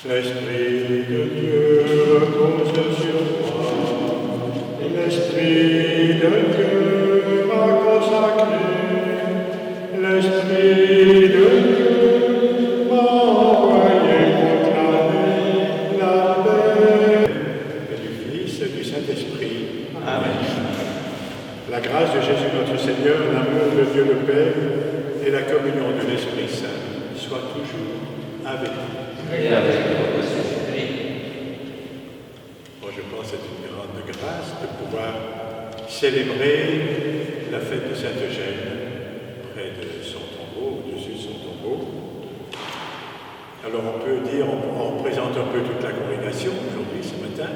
L'Esprit de Dieu repose sur moi, et l'Esprit de Dieu m'a consacré, l'Esprit de Dieu m'a envoyé proclamer la paix. Et du Fils et du Saint-Esprit. Amen. La grâce de Jésus notre Seigneur, l'amour de Dieu le Père et la communion de l'Esprit Saint soient toujours avec vous. Et avec votre Saint-Esprit. Moi, je pense que c'est une grande grâce de pouvoir célébrer la fête de Sainte-Eugène près de son tombeau, au-dessus de son tombeau. Alors, on peut dire, on présente un peu toute la congrégation aujourd'hui, ce matin.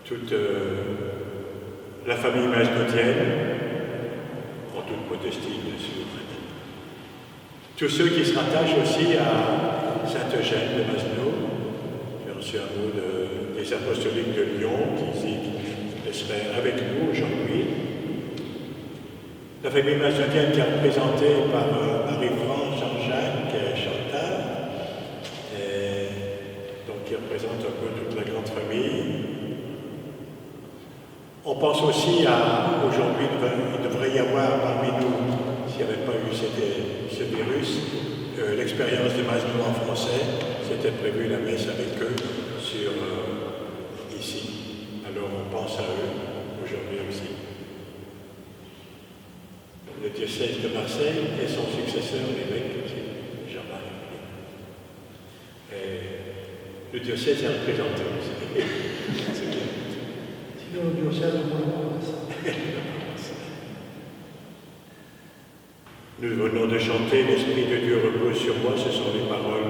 Toute la famille masnotienne, en toute modestie, bien sûr. Tous ceux qui se rattachent aussi à Sainte-Eugène de Masno, j'ai reçu un mot des apostoliques de Lyon qui seraient avec nous aujourd'hui. La famille masnotienne qui est représentée par Marie-France, Jean-Jacques et Chantal, donc qui représente un peu toute la grande famille. On pense aussi à, aujourd'hui, il devrait y avoir parmi nous, s'il n'y avait pas eu ce virus, l'expérience de Masno en français, c'était prévu la messe avec eux ici. Alors on pense à eux aujourd'hui aussi. Le diocèse de Marseille et son successeur, l'évêque aussi, Jean-Marie. Et le diocèse est représenté aussi. Sinon, le diocèse de Mont-de-Marsan. Nous venons de chanter « L'Esprit de Dieu repose sur moi », ce sont les paroles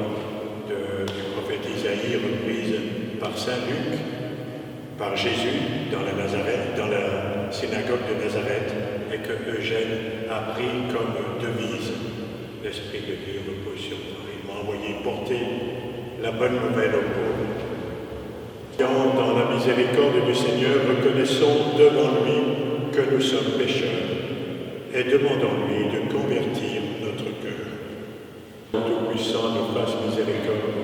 du prophète Isaïe reprises par Saint Luc, par Jésus dans la synagogue de Nazareth, et que Eugène a pris comme devise « L'Esprit de Dieu repose sur moi ». Il m'a envoyé porter la bonne nouvelle aux pauvres. Dans la miséricorde du Seigneur, reconnaissons devant lui que nous sommes pécheurs et demandons-lui de convertir notre cœur. Tout-Puissant nous fasse miséricorde,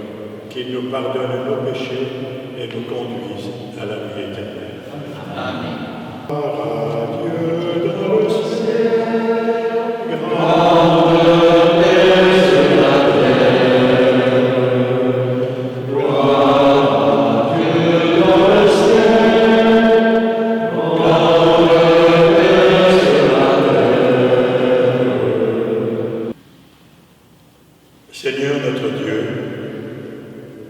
qu'il nous pardonne nos péchés et nous conduise à la vie éternelle. Amen. Gloire à Dieu dans le ciel, Grande paix sur la terre. Gloire à Dieu dans le ciel. Grande paix sur la terre. Seigneur notre Dieu,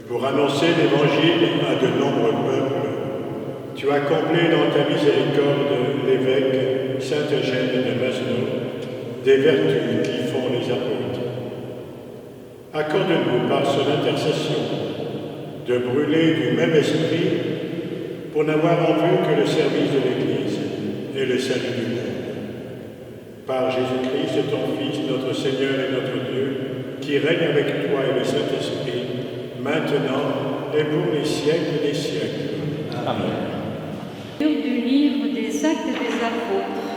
pour annoncer l'Évangile à de nombreux peuples, tu as comblé dans ta miséricorde l'évêque Sainte-Eugène de Masno des vertus qui font les apôtres. Accorde-nous par son intercession de brûler du même esprit pour n'avoir en vue que le service de l'Église et le salut du monde. Par Jésus-Christ, ton Fils, notre Seigneur et notre Dieu, qui règne avec toi et le Saint-Esprit, maintenant et pour les siècles des siècles. Amen. Du livre des Actes des Apôtres.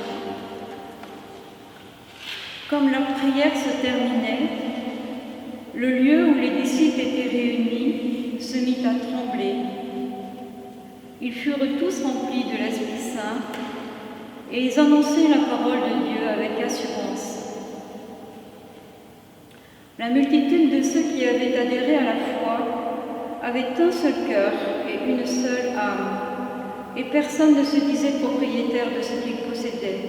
Comme leur prière se terminait, le lieu où les disciples étaient réunis se mit à trembler. Ils furent tous remplis de l'Esprit Saint et ils annonçaient la parole de Dieu avec assurance. La multitude de ceux qui avaient adhéré à la foi avait un seul cœur et une seule âme. Et personne ne se disait propriétaire de ce qu'il possédait,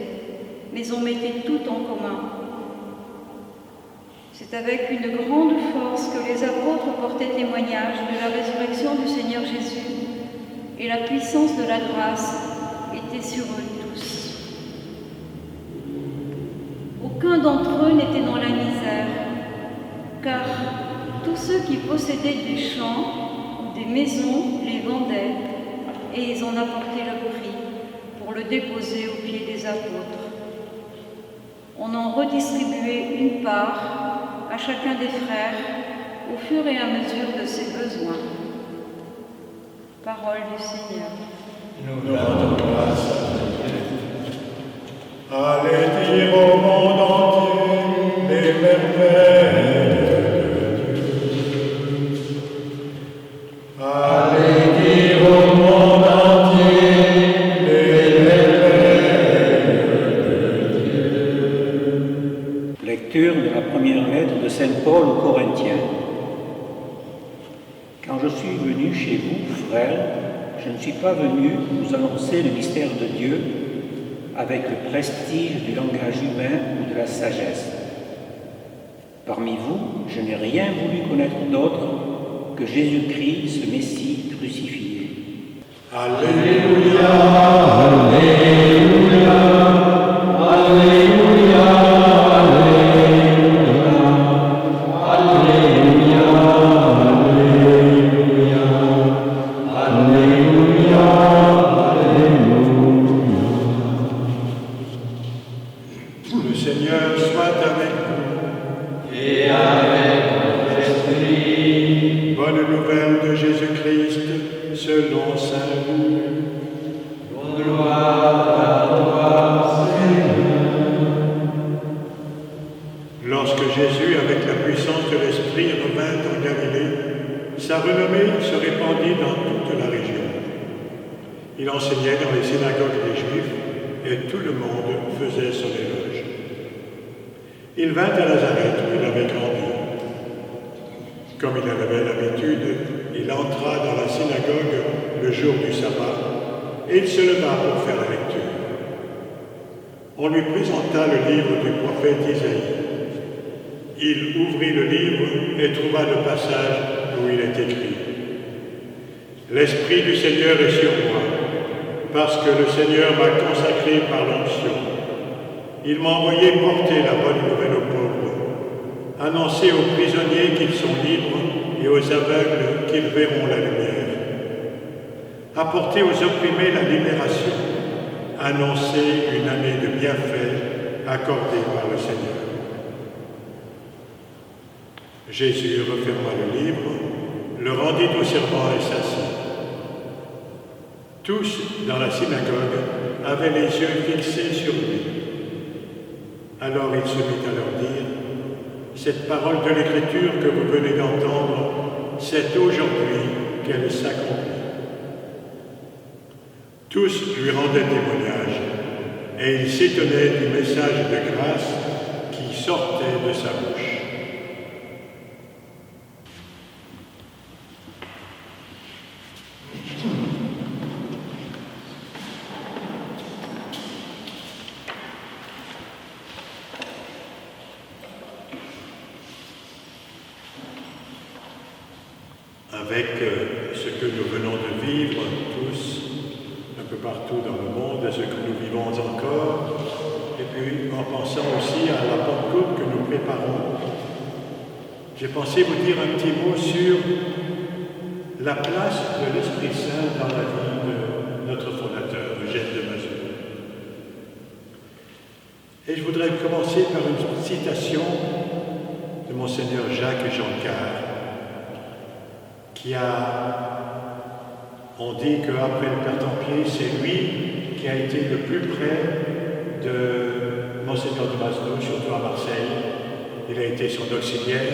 mais on mettait tout en commun. C'est avec une grande force que les apôtres portaient témoignage de la résurrection du Seigneur Jésus, et la puissance de la grâce était sur eux tous. Aucun d'entre eux n'était dans la misère, car tous ceux qui possédaient des champs ou des maisons les vendaient, et ils en apportaient le prix pour le déposer aux pieds des apôtres. On en redistribuait une part à chacun des frères au fur et à mesure de ses besoins. Parole du Seigneur. Nous rendons grâce à Dieu. Allez dire au monde entier les merveilles de Dieu. Corinthiens. Quand je suis venu chez vous, frères, je ne suis pas venu vous annoncer le mystère de Dieu avec le prestige du langage humain ou de la sagesse. Parmi vous, je n'ai rien voulu connaître d'autre que Jésus-Christ, ce Messie crucifié. Alléluia. Alléluia. Alléluia. Alléluia. Alléluia. Alléluia. Alléluia. Le Seigneur soit avec vous. Et avec votre esprit. Bonne nouvelle de Jésus-Christ selon saint Luc. Gloire à toi, Seigneur. Lorsque Jésus, avec la puissance de l'Esprit, revint en Galilée, sa renommée se répandit dans toute la région. Il enseignait dans les synagogues des Juifs et tout le monde faisait son éloge. Il vint à Nazareth où il avait grandi. Comme il en avait l'habitude, il entra dans la synagogue le jour du sabbat et il se leva pour faire la lecture. On lui présenta le livre du prophète Isaïe. Il ouvrit le livre et trouva le passage où il est écrit « L'Esprit du Seigneur est sur moi, parce que le Seigneur m'a consacré par l'onction. Il m'a envoyé porter la bonne nouvelle aux pauvres, annoncer aux prisonniers qu'ils sont libres et aux aveugles qu'ils verront la lumière, apporter aux opprimés la libération, annoncer une année de bienfaits accordée par le Seigneur. » Jésus referma le livre, le rendit au servant et s'assit. Tous dans la synagogue avaient les yeux fixés sur lui. Alors il se mit à leur dire « Cette parole de l'Écriture que vous venez d'entendre, c'est aujourd'hui qu'elle s'accomplit. » Tous lui rendaient témoignage et il s'étonnait du message de grâce qui sortait de sa bouche. Avec ce que nous venons de vivre tous, un peu partout dans le monde, ce que nous vivons encore, et puis en pensant aussi à la Pentecôte que nous préparons, j'ai pensé vous dire un petit mot sur la place de l'Esprit Saint dans la vie de notre fondateur, Eugène de Mazeroux. Et je voudrais commencer par une citation de Monseigneur Jacques Jancard, on dit qu'après le Père Templier, c'est lui qui a été le plus près de Monseigneur de Masnou, surtout à Marseille. Il a été son auxiliaire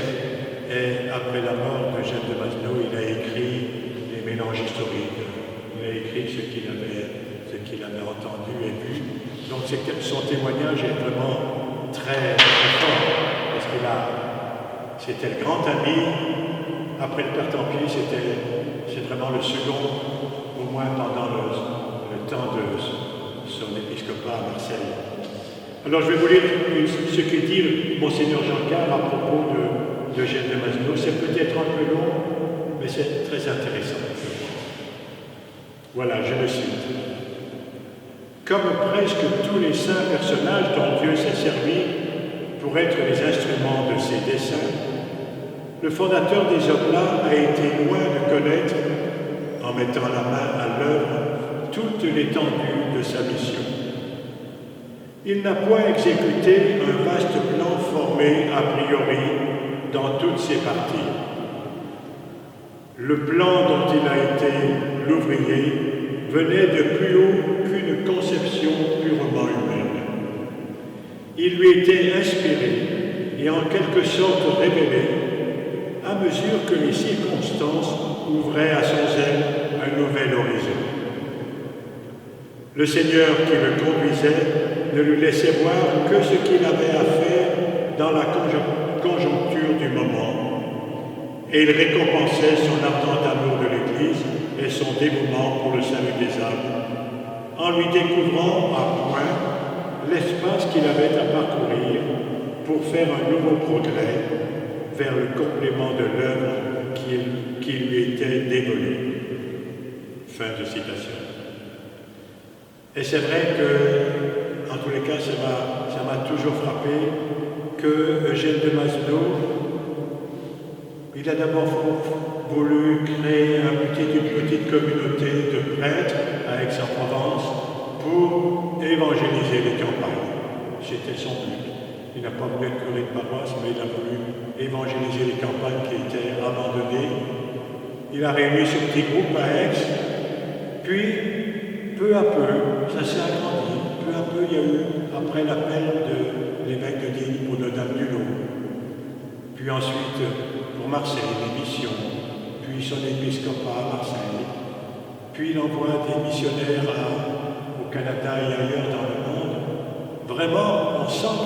et après la mort d'Eugène de Masnou, il a écrit les mélanges historiques. Il a écrit ce qu'il avait entendu et vu. Donc son témoignage est vraiment très, très fort parce c'était le grand ami. Après le Père Templier, c'est vraiment le second, au moins pendant le temps de son épiscopat à Marseille. Alors je vais vous lire ce que dit Monseigneur Jancard à propos d'Eugène de Mazeroux. C'est peut-être un peu long, mais c'est très intéressant. Voilà, je le cite. Comme presque tous les saints personnages dont Dieu s'est servi pour être les instruments de ses desseins, le fondateur des Oblats a été loin de connaître, en mettant la main à l'œuvre, toute l'étendue de sa mission. Il n'a point exécuté un vaste plan formé a priori dans toutes ses parties. Le plan dont il a été l'ouvrier venait de plus haut qu'une conception purement humaine. Il lui était inspiré et en quelque sorte révélé à mesure que les circonstances ouvraient à son zèle un nouvel horizon. Le Seigneur qui le conduisait ne lui laissait voir que ce qu'il avait à faire dans la conjoncture du moment, et il récompensait son ardent amour de l'Église et son dévouement pour le salut des âmes, en lui découvrant à point l'espace qu'il avait à parcourir pour faire un nouveau progrès vers le complément de l'œuvre qui lui était dévolue. Fin de citation. Et c'est vrai que, en tous les cas, ça m'a toujours frappé que Eugène de Mazenod, il a d'abord voulu créer une petite communauté de prêtres à Aix-en-Provence pour évangéliser les campagnes. C'était son but. Il n'a pas voulu être curé de paroisse, mais il a voulu évangéliser les campagnes qui étaient abandonnées. Il a réuni ce petit groupe à Aix, puis peu à peu, ça s'est agrandi. Peu à peu, il y a eu, après l'appel de l'évêque de Digne pour Notre-Dame-du-Lot, puis ensuite pour Marseille, les missions, puis son épiscopat à Marseille, puis il envoie des missionnaires au Canada et ailleurs dans le monde. Vraiment, on sent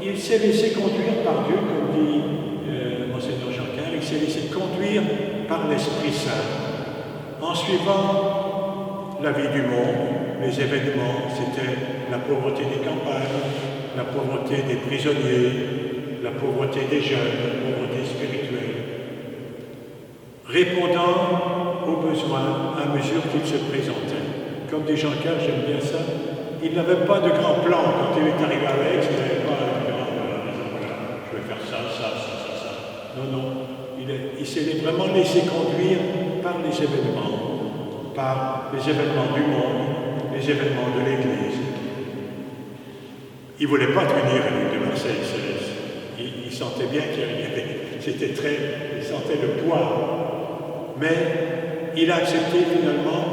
qu'il s'est laissé conduire par Dieu, comme dit Monseigneur Janquin, il s'est laissé conduire par l'Esprit Saint, en suivant la vie du monde, les événements, c'était la pauvreté des campagnes, la pauvreté des prisonniers, la pauvreté des jeunes, la pauvreté spirituelle, répondant aux besoins à mesure qu'ils se présentaient. Comme dit Janquin, j'aime bien ça, il n'avait pas de grand plan quand il est arrivé à Aix, il n'avait pas un grand plan, voilà, je vais faire ça. Non, il s'est vraiment laissé conduire par les événements du monde, les événements de l'Église. Il ne voulait pas tenir l'évêque de Marseille, il sentait bien qu'il il sentait le poids, mais il a accepté finalement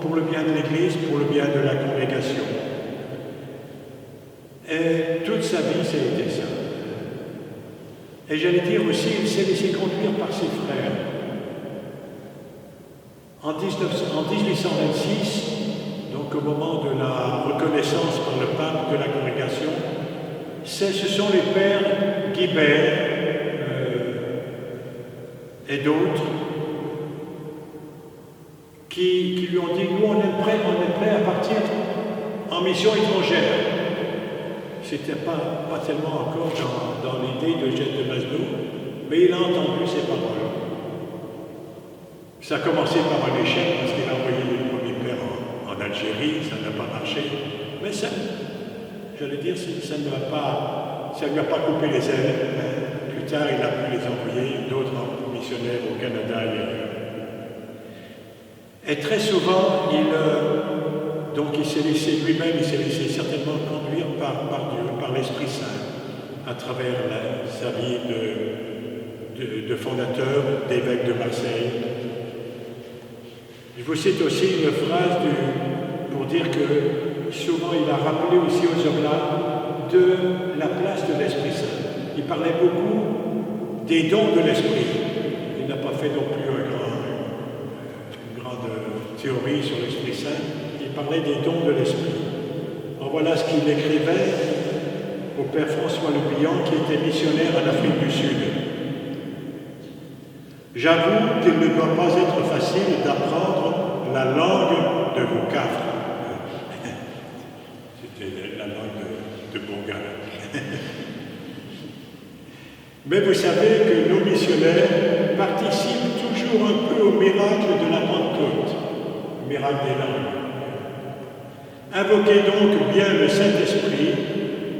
pour le bien de l'Église, pour le bien de la congrégation. Et toute sa vie, ça a été ça. Et j'allais dire aussi, il s'est laissé conduire par ses frères. En 1826, donc au moment de la reconnaissance par le pape de la congrégation, ce sont les pères Guibert et d'autres qui lui ont dit, nous on est prêts à partir en mission étrangère. C'était pas tellement encore dans l'idée d'Eugène de Mazenod, mais il a entendu ces paroles. Ça a commencé par un échec parce qu'il a envoyé les premiers pères en Algérie, ça n'a pas marché. Mais ça, j'allais dire, ça ne lui a pas coupé les ailes. Plus tard, il a pu les envoyer, d'autres missionnaires au Canada et ailleurs. Et très souvent, il s'est laissé lui-même, il s'est laissé certainement conduire par Dieu, par l'Esprit Saint, à travers sa vie de fondateur, d'évêque de Marseille. Je vous cite aussi une phrase pour dire que souvent il a rappelé aussi aux Oblats de la place de l'Esprit Saint. Il parlait beaucoup des dons de l'Esprit. Il n'a pas fait non plus une grande théorie sur l'Esprit Saint. Il parlait des dons de l'Esprit. Alors voilà ce qu'il écrivait au Père François Le Bihan, qui était missionnaire en Afrique du Sud. J'avoue qu'il ne doit pas être facile d'apprendre la langue de vos cafres. C'était la langue de Bourgogne. Mais vous savez que nos missionnaires participent toujours un peu au miracle de la Pentecôte, au miracle des langues. Invoquez donc bien le Saint-Esprit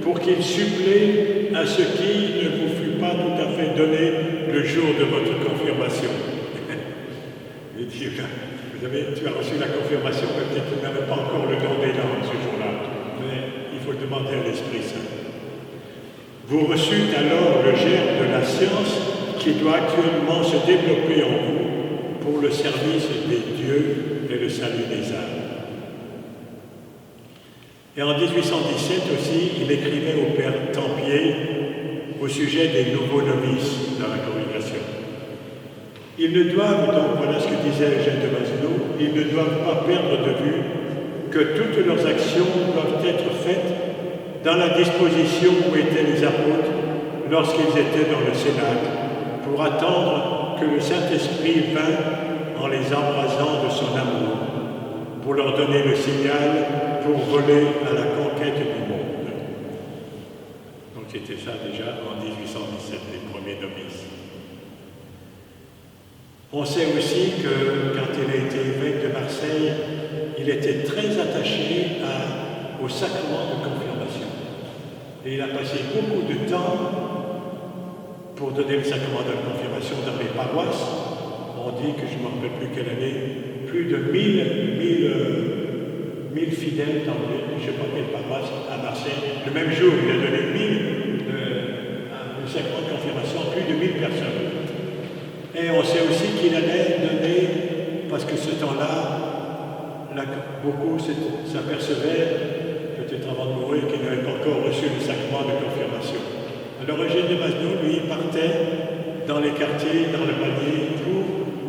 pour qu'il supplée à ce qui ne vous fut pas tout à fait donné le jour de votre confirmation. Et dire, tu as reçu la confirmation, peut-être que tu n'avais pas encore le don des langues ce jour-là, mais il faut le demander à l'Esprit Saint. Vous reçûtes alors le germe de la science qui doit actuellement se développer en vous pour le service des dieux et le salut des âmes. Et en 1817 aussi, il écrivait au Père Tempier au sujet des nouveaux novices dans la congrégation. Ils ne doivent donc, voilà ce que disait Eugène de Mazenod, ils ne doivent pas perdre de vue que toutes leurs actions doivent être faites dans la disposition où étaient les apôtres lorsqu'ils étaient dans le Cénacle, pour attendre que le Saint-Esprit vînt en les embrasant de son amour, pour leur donner le signal pour voler à la conquête du monde. Donc c'était ça déjà en 1817, les premiers novices. On sait aussi que quand il a été évêque de Marseille, il était très attaché au sacrement de confirmation. Et il a passé beaucoup de temps pour donner le sacrement de la confirmation dans les paroisses. On dit que je ne me rappelle plus quelle année, plus de 1000 fidèles dans je ne sais pas quelle paroisse à Marseille. Le même jour, il a donné le sacrement de confirmation à plus de 1000 personnes. Et on sait aussi qu'il allait donner, parce que ce temps-là, beaucoup s'apercevaient, peut-être avant de mourir, qu'ils n'avaient pas encore reçu le sacrement de confirmation. Alors Eugène de Mazenod, lui, partait dans les quartiers, dans le panier, pour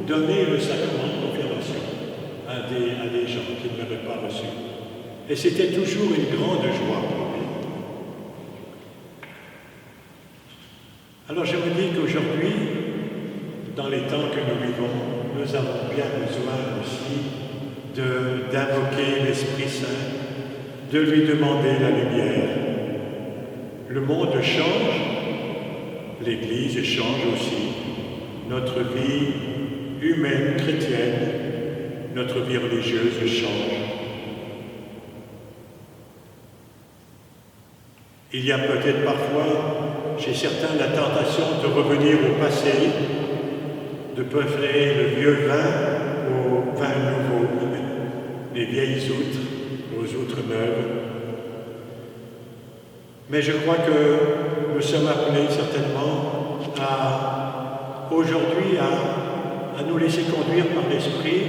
donner le sacrement de confirmation à des gens qui ne l'avaient pas reçu. Et c'était toujours une grande joie pour lui. Alors je me dis qu'aujourd'hui, dans les temps que nous vivons, nous avons bien besoin aussi d'invoquer l'Esprit Saint, de lui demander la lumière. Le monde change, l'Église change aussi, notre vie humaine, chrétienne, notre vie religieuse change. Il y a peut-être parfois, chez certains, la tentation de revenir au passé, de préférer le vieux vin au vin nouveau, les vieilles outres aux outres neuves. Mais je crois que nous sommes appelés certainement aujourd'hui à nous laisser conduire par l'Esprit,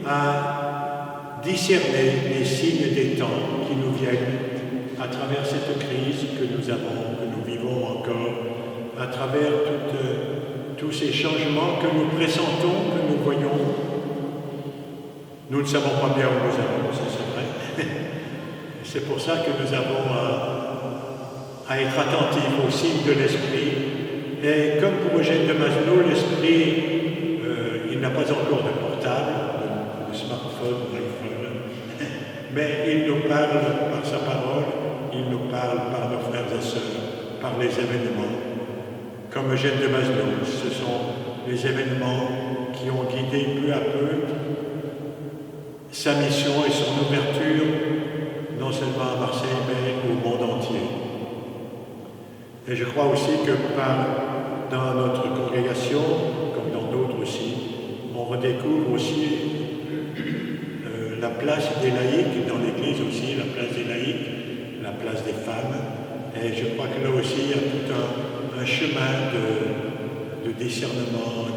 à discerner les signes des temps qui nous viennent à travers cette crise que nous vivons encore, à travers tous ces changements que nous pressentons, que nous voyons. Nous ne savons pas bien où nous allons, ça c'est vrai. C'est pour ça que nous avons à être attentifs aux signes de l'Esprit. Et comme pour Eugène de Mazenod, l'Esprit, il n'a pas encore de portable, de smartphone, d'iPhone, mais il nous parle par sa parole, il nous parle par nos frères et sœurs, par les événements. Comme Eugène de Mazenod, ce sont les événements qui ont guidé peu à peu sa mission et son ouverture, non seulement à Marseille, mais au monde entier. Et je crois aussi que dans notre congrégation, comme dans d'autres aussi, on redécouvre aussi la place des laïcs, dans l'Église aussi, la place des laïcs, la place des femmes. Et je crois que là aussi, il y a tout un chemin de discernement,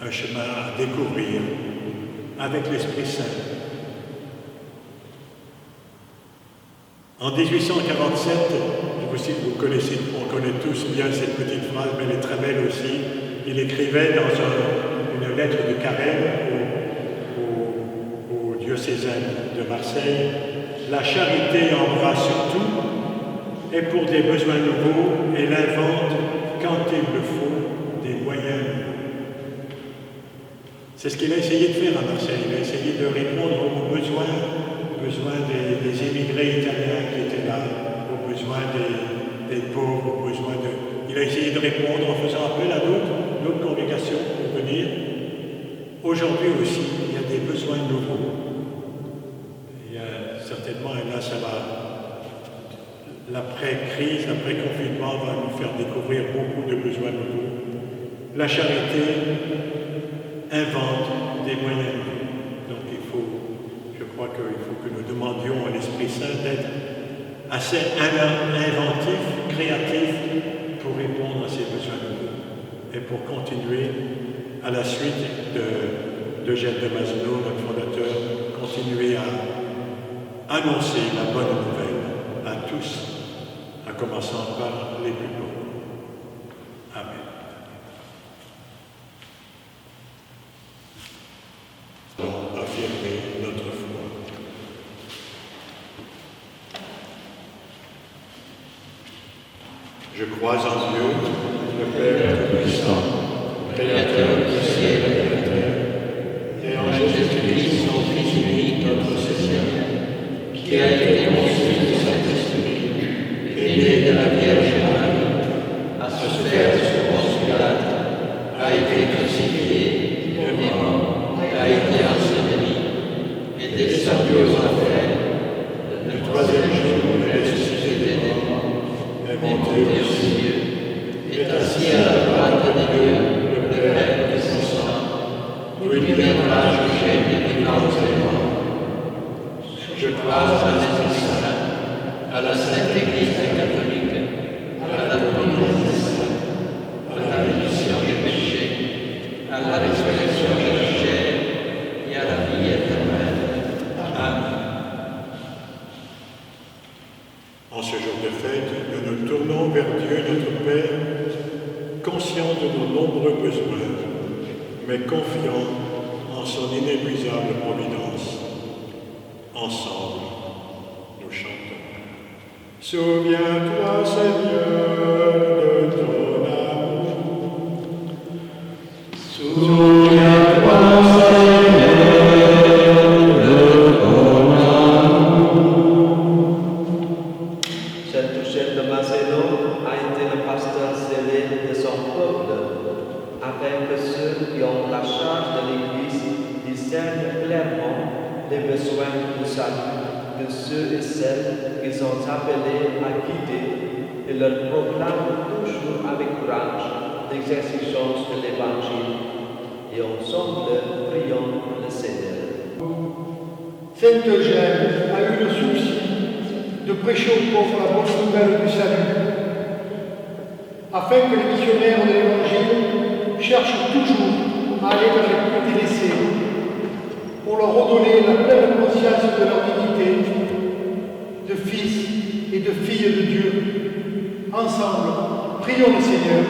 un chemin à découvrir avec l'Esprit Saint. En 1847, on connaît tous bien cette petite phrase, mais elle est très belle aussi. Il écrivait dans une lettre de carême au diocésain de Marseille, « La charité embrasse tout, et pour des besoins nouveaux, elle invente, quand il le faut, des moyens nouveaux. » C'est ce qu'il a essayé de faire à Marseille. Il a essayé de répondre aux besoins des émigrés italiens qui étaient là, aux besoins des pauvres, aux besoins de... Il a essayé de répondre en faisant appel à d'autres congrégations pour venir. Aujourd'hui aussi, il y a des besoins nouveaux. Il y a certainement, et là ça va... L'après-crise, l'après-confinement va nous faire découvrir beaucoup de besoins nouveaux. La charité invente des moyens nouveaux. Donc je crois qu'il faut que nous demandions à l'Esprit Saint d'être assez inventif, créatif pour répondre à ces besoins nouveaux et pour continuer à la suite d'Eugène de Mazenod, notre fondateur, continuer à annoncer la bonne nouvelle à tous, en commençant par les plus pauvres. Amen. Affirmer notre foi. Je crois en Dieu, le Père Tout-Puissant, Créateur du ciel et de la terre, et en Jésus-Christ, son Fils unique, notre Seigneur, qui a été conçu du Saint-Esprit, est né de la Vierge Marie, a souffert sous Ponce Pilate, a été crucifié, est mort, a été enseveli, est descendu aux enfers, le troisième jour est ressuscité des morts, est monté aux cieux, est assis à la droite de Dieu, le Père Tout-Puissant, où il viendra juger les vivants et les morts. Je crois à l'Esprit Saint, à la Sainte Église catholique, à la communion des saints, à la rémission des péchés, à la résurrection de la chair et à la vie éternelle. Amen. En ce jour de fête, nous nous tournons vers Dieu notre Père, conscients de nos nombreux besoins, mais confiants en son inépuisable providence. Ensemble, nous chantons. Souviens-toi, Seigneur, de ton amour. Souviens-toi, Seigneur, de ton amour. Saint Eugène de Macédoine a été le pasteur zélé de son peuple, afin que ceux qui ont la charge de l'Église discernent clairement les besoins du salut de ceux et celles qui sont appelés à guider et leur proclament toujours avec courage l'exercice de l'Évangile. Et ensemble, prions le Seigneur. Saint Eugène a eu le souci de prêcher aux pauvres la bonne nouvelle du salut, afin que les missionnaires de l'Évangile cherchent toujours à aller vers les plus délaissés, pour leur redonner la pleine conscience de leur dignité de fils et de filles de Dieu. Ensemble, prions le Seigneur.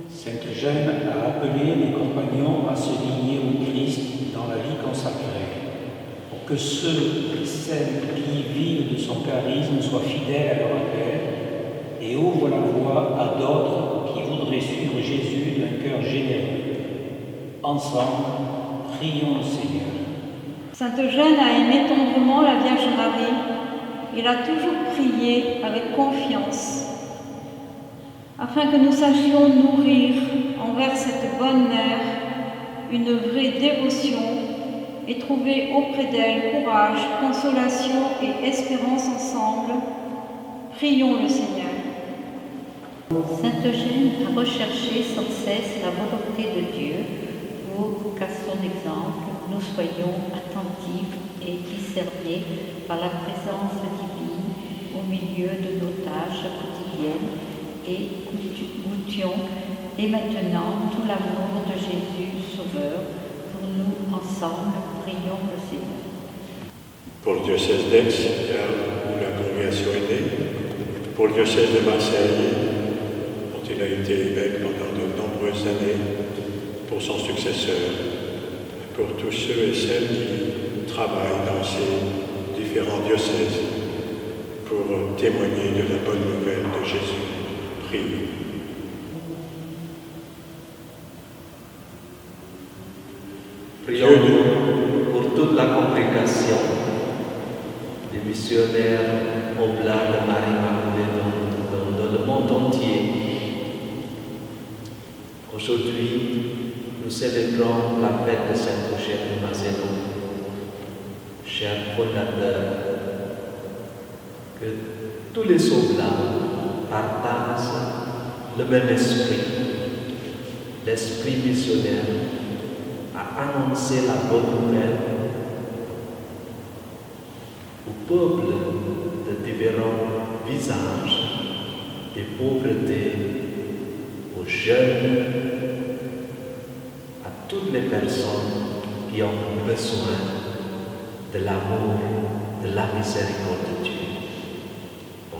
Saint Eugène a appelé les compagnons à se lier au Christ dans la vie consacrée, pour que ceux et celles qui vivent de son charisme soient fidèles à leur appel et ouvrent la voie à d'autres qui voudraient suivre Jésus d'un cœur généreux. Ensemble, prions le Seigneur. Saint Eugène a aimé tendrement la Vierge Marie. Il a toujours prié avec confiance, afin que nous sachions nourrir envers cette bonne mère une vraie dévotion et trouver auprès d'elle courage, consolation et espérance ensemble. Prions le Seigneur. Saint Eugène a recherché sans cesse la volonté de Dieu pour qu'à son exemple, nous soyons attentifs et discernés par la présence divine au milieu de nos tâches quotidiennes et goûtions dès maintenant tout l'amour de Jésus Sauveur. Pour nous, ensemble, prions le Seigneur. Pour le diocèse d'Aix, où la congrégation est née, pour le diocèse de Marseille, dont il a été évêque pendant de nombreuses années, pour son successeur, pour tous ceux et celles qui travaillent dans ces différents diocèses pour témoigner de la bonne nouvelle de Jésus. Priez. Prions pour toute la congrégation, les missionnaires oblat de Marie-Immaculée dans le monde entier. Aujourd'hui, nous célébrons la fête de Saint Eugène de Macédoine. Cher fondateur, que tous les oblats partagent le même esprit, l'esprit missionnaire, à annoncer la bonne nouvelle au peuple de différents visages, des pauvretés, aux jeunes, à toutes les personnes qui ont besoin de l'amour, de la miséricorde de Dieu.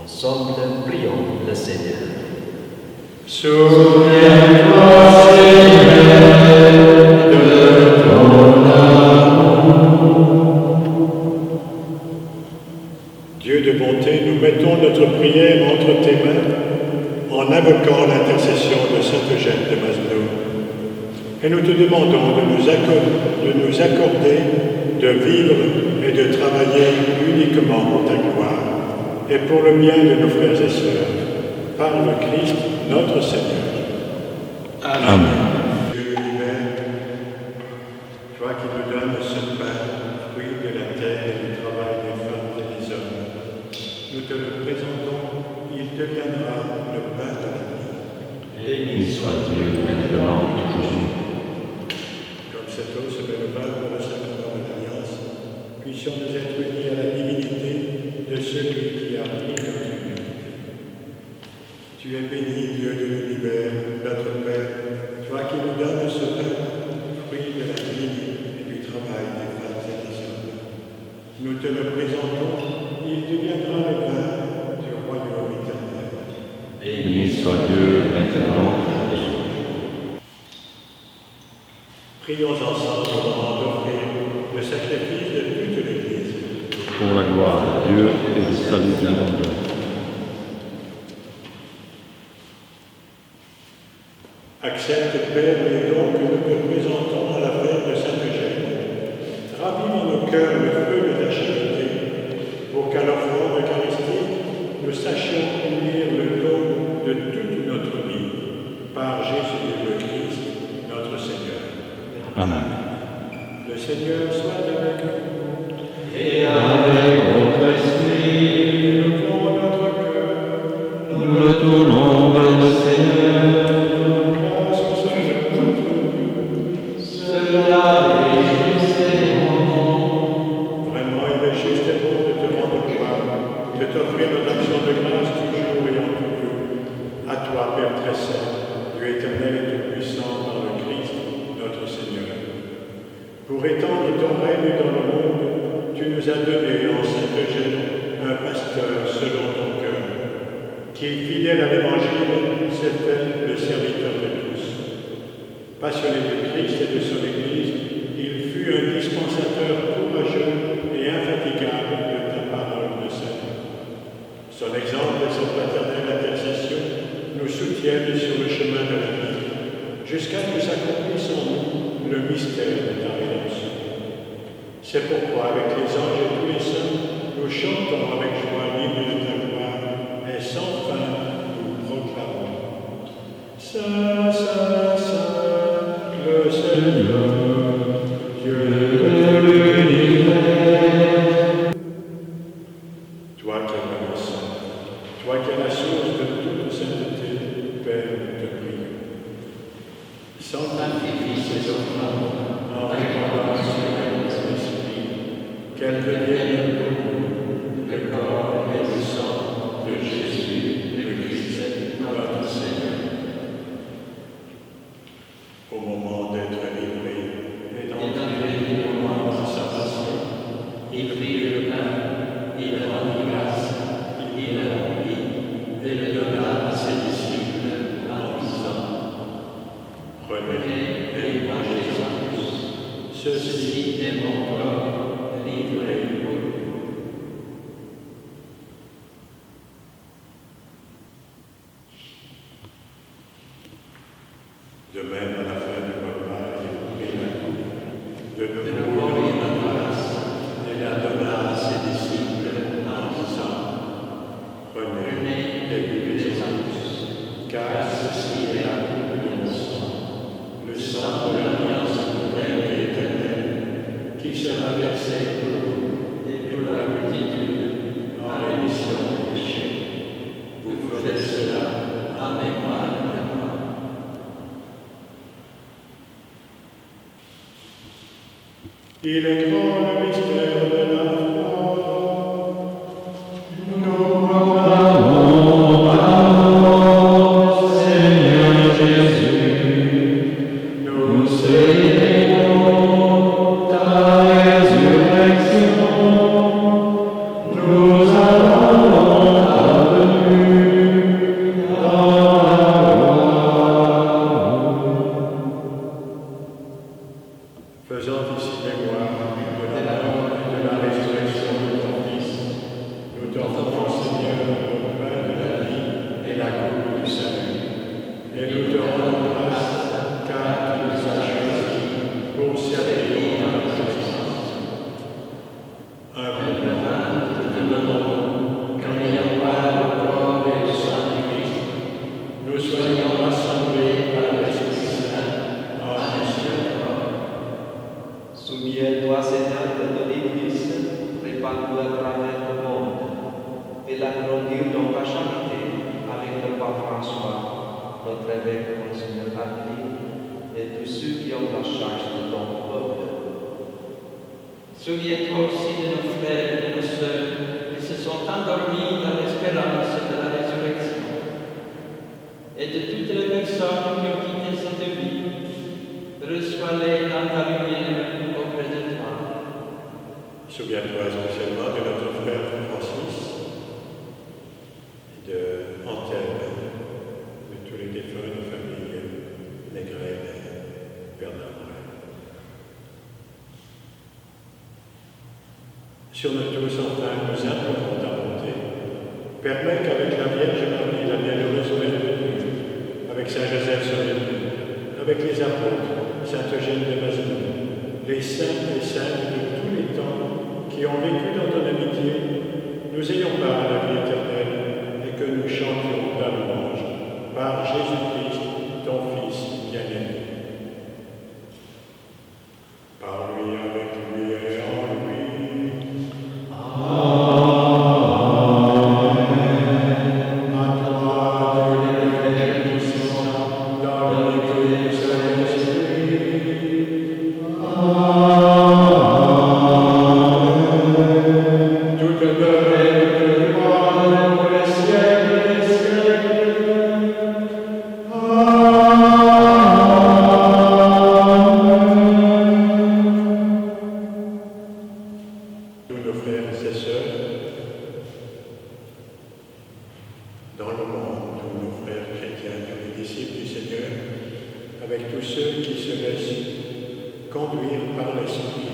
Ensemble, prions le Seigneur. Souviens-toi, Seigneur, de ton amour. Dieu de bonté, nous mettons notre prière entre tes mains Saint Eugène de Masnou. Et nous te demandons de nous accorder de vivre et de travailler uniquement pour ta gloire et pour le bien de nos frères et sœurs, par le Christ notre Seigneur. Amen. Dieu l'univers, toi qui nous donnes ce pain, fruit de la terre et du travail des femmes et des hommes, nous te le présentons, il deviendra le pain de la vie. Béni soit Dieu maintenant et toujours. Comme cette eau se met le pain pour le sacrement de l'Alliance, puissions-nous être unis à la divinité de celui qui a pris notre humanité. Tu es béni, Dieu de l'univers, notre Père, toi qui nous donnes ce pain, fruit de la vie et du travail des femmes et des hommes. Nous te le présentons, il deviendra le pain du royaume éternel. Béni soit Dieu maintenant et toujours. Prions ensemble au moment d'offrir le sacrifice de toute l'Église. Pour la gloire de Dieu et le salut du monde. Accepte, Père, les dons que nous te présentons à la fête de Saint Eugène. Ravive en nos cœurs le feu de ta charité, pour qu'à l'offrande eucharistique, nous sachions unir le don de toute notre vie, par Jésus le Christ, notre Seigneur. Amen. Le Seigneur soit avec nous. Et avec votre esprit, Élevons notre cœur. nous le tournons vers le Seigneur. Grâce au Seigneur notre Dieu. Cela est juste et bon. Vraiment, il est juste et bon de te rendre gloire, de t'offrir notre action de grâce toujours et en tout lieu. À toi, Père très saint, Dieu éternel et tout-puissant par le Christ, notre Seigneur. Pour étendre ton règne dans le monde, tu nous as donné en Saint Eugène un pasteur selon ton cœur, qui, fidèle à l'Évangile, s'est fait le serviteur de tous. Passionné de Christ et de son Église, il fut un dispensateur courageux et infatigable de ta parole de salut. Son exemple et sa paternelle intercession nous soutiennent sur le chemin de la vie, jusqu'à ce que s'accomplisse en nous le mystère de ta rédemption. C'est pourquoi, avec les anges et tous les saints, nous chantons avec joie l'hymne de ta gloire, et sans fin nous proclamons. Saint, Saint, Saint, le Seigneur, Dieu de l'univers. Toi qui es le Saint, toi qui es la source de toute sainteté, Père, nous te prions. Sanctifie ces offrandes en récompense de l'Esprit, qu'elles deviennent pour nous le corps et le sang de Jésus, le Christ, notre Seigneur. Au moment d'être livré et d'entrer au moment de sa passion, il prit le pain, il rendit grâce, il le rompit et le donna à ses disciples en disant: Prenez et mangez-en tous, ceci est mon corps livré pour vous. De même, à la fin du repas, il prit la coupe, de nouveau il donna grâce et la donna à ses disciples en disant: Prenez et buvez-en tous, car ceci est la coupe de mon sang, le sang de l'alliance nouvelle et éternelle, qui sera versé pour vous et pour la multitude en rémission des péchés. Vous ferez cela en mémoire de moi. Il est grand le mystère de la foi. Nous Proclamons ta mort, Seigneur Jésus. Nous célébrons ta résurrection. Nous attendons ta venue dans la gloire. faisant ici mémoire de la mort et de la résurrection nous te rendons grâce car tu nous as choisis pour servir dans ta présence. Humblement, nous te demandons qu'en ayant part au corps et au sang du Christ, nous soyons rassemblés par l'Esprit Saint en un seul corps. Souviens-toi, Seigneur, de ton Église répandue à travers le monde, et l'agrandir dans ta charité avec le pape François, notre évêque Monseigneur Hartley, et tous ceux qui ont la charge de ton peuple. Souviens-toi aussi de nos frères et de nos sœurs qui se sont endormis dans l'espérance de la résurrection, et de toutes les personnes qui ont quitté cette vie. Reçois-les dans ta lumière auprès de toi. Souviens-toi spécialement de notre frère Francis et de Antenne, de tous les défunts de famille Négrel et Bernard Morel. Sur notre tous enfin, nous implorons ta bonté. Permets qu'avec la Vierge Marie, la bienheureuse Mère de Dieu, avec Saint Joseph son époux, avec les apôtres, Saint Eugène de Mazenod, les saints et saintes de tous les temps qui ont vécu dans ton amitié, nous ayons part à la vie éternelle et que nous chantions ta louange par Jésus-Christ, ton Fils bien-aimé. Par lui, avec lui et en lui. Dans le monde, tous nos frères chrétiens, tous les disciples du Seigneur, avec tous ceux qui se laissent conduire par l'Esprit.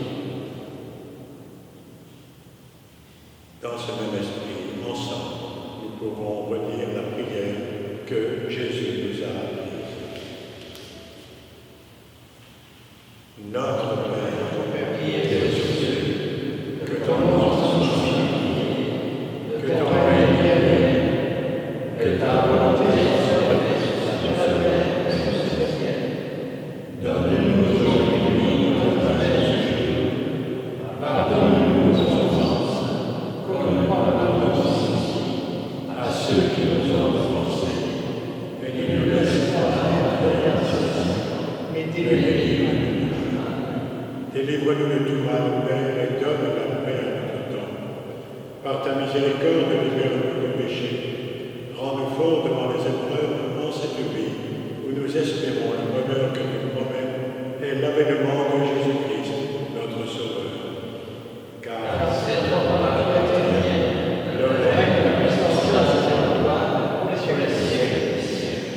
Dans ce même esprit, ensemble, nous pourrons redire la prière que Jésus nous a apprise. Notre Père, qui es aux cieux, que ton nom soit sanctifié, que ton règne vienne, que ta volonté soit faite sur la terre et sur le ciel. Donne-nous aujourd'hui notre pain de ce jour. Pardonne-nous nos offenses, comme nous pardonnons aussi à ceux qui nous ont offensés. Et ne nous laisse pas dans la tentation, mais délivre-nous. Délivre-nous de tout mal, Père, et donne la paix à notre temps. Par ta miséricorde, libère-nous du péché. Rends-nous forts devant les épreuves en cette vie, où nous espérons le bonheur que tu promets et l'avènement de Jésus-Christ, notre Sauveur. Car c'est ton roi éternel, le règne, la puissance et la gloire, sur les siècles des siècles.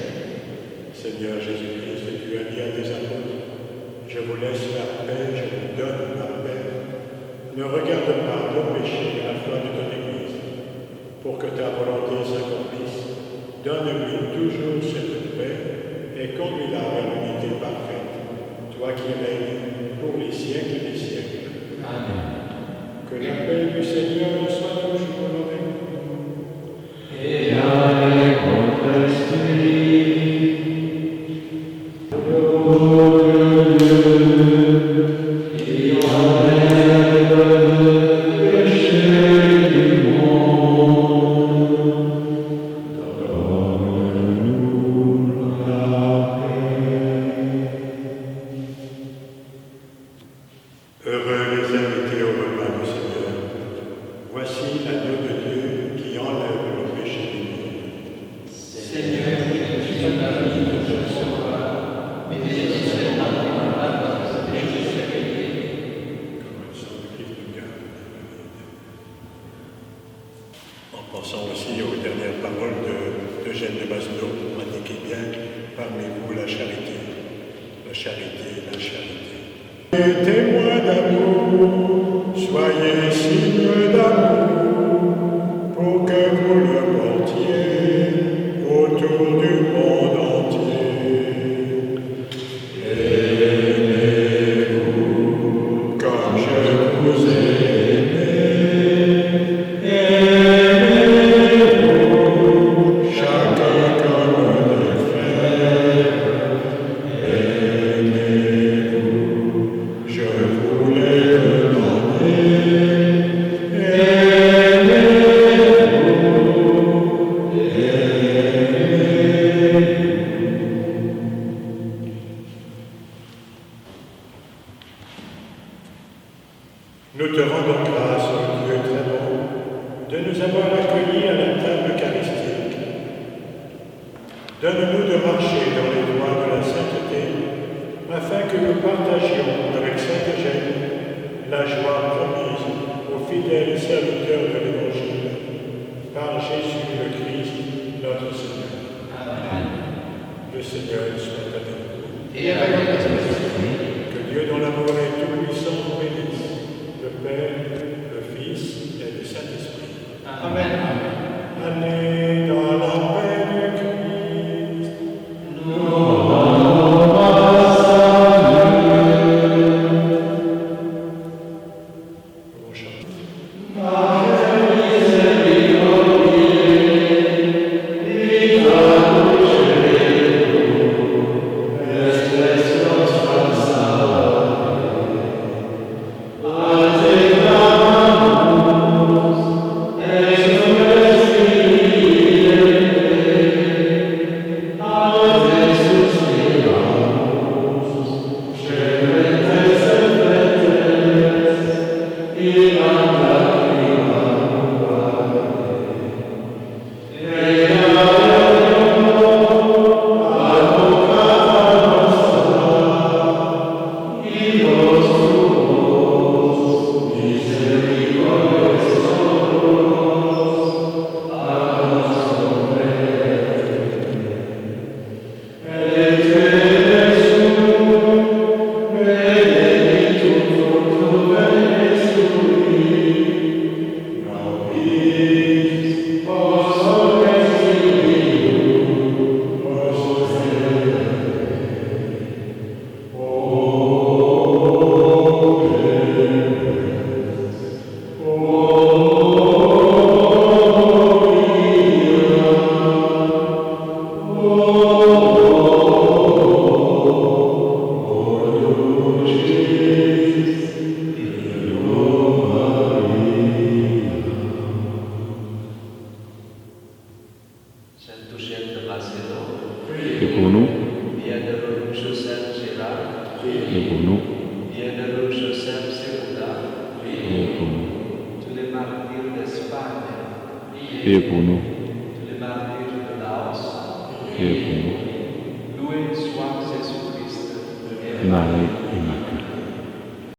Seigneur Jésus-Christ, tu as dit à tes apôtres, je vous laisse la paix, je vous donne la paix. Ne regarde pas nos péchés à la foi de ton Église, pour que ta volonté s'accomplisse. Donne-lui toujours cette paix et conduis-la vers l'unité parfaite, toi qui règnes pour les siècles des siècles. Amen. Que la paix du Seigneur soit toujours avec nous. Et avec votre esprit. Heureux les invités au repas du Seigneur. Voici l'agneau de Dieu qui enlève le péché du monde. Seigneur, je suis honoré de te recevoir, mais je suis seulement dans la parole et je suis réveillé. Comme le sang du Christ nous garde. En pensant aussi aux dernières paroles d'Eugène de Mazenod, pratiquez bien parmi vous la charité. La charité, la charité. Témoins d'amour, soyez signes d'amour, pour que vous le portiez autour du monde entier. Nous te rendons grâce, ô Dieu très bon, de nous avoir accueillis à la table eucharistique. Donne-nous de marcher dans les voies de la sainteté, afin que nous partagions avec Sainte Eugène la joie promise aux fidèles serviteurs de l'Évangile, par Jésus le Christ, notre Seigneur. Amen. Le Seigneur soit avec vous. Et avec votre esprit. Que Dieu, dont l'amour est tout-puissant, vous bénisse, le Père, le Fils et le Saint-Esprit. Amen. Allez dans la paix de Christ. On chante. Saint Eugène de Macédoine, Priez pour nous. bienheureux Joseph Gérard, Priez pour nous. bienheureux Joseph Segunda, Priez pour nous. tous les martyrs d'Espagne, Priez pour nous. tous les martyrs de Laos, Priez pour nous. loué soit Jésus-Christ. Marie.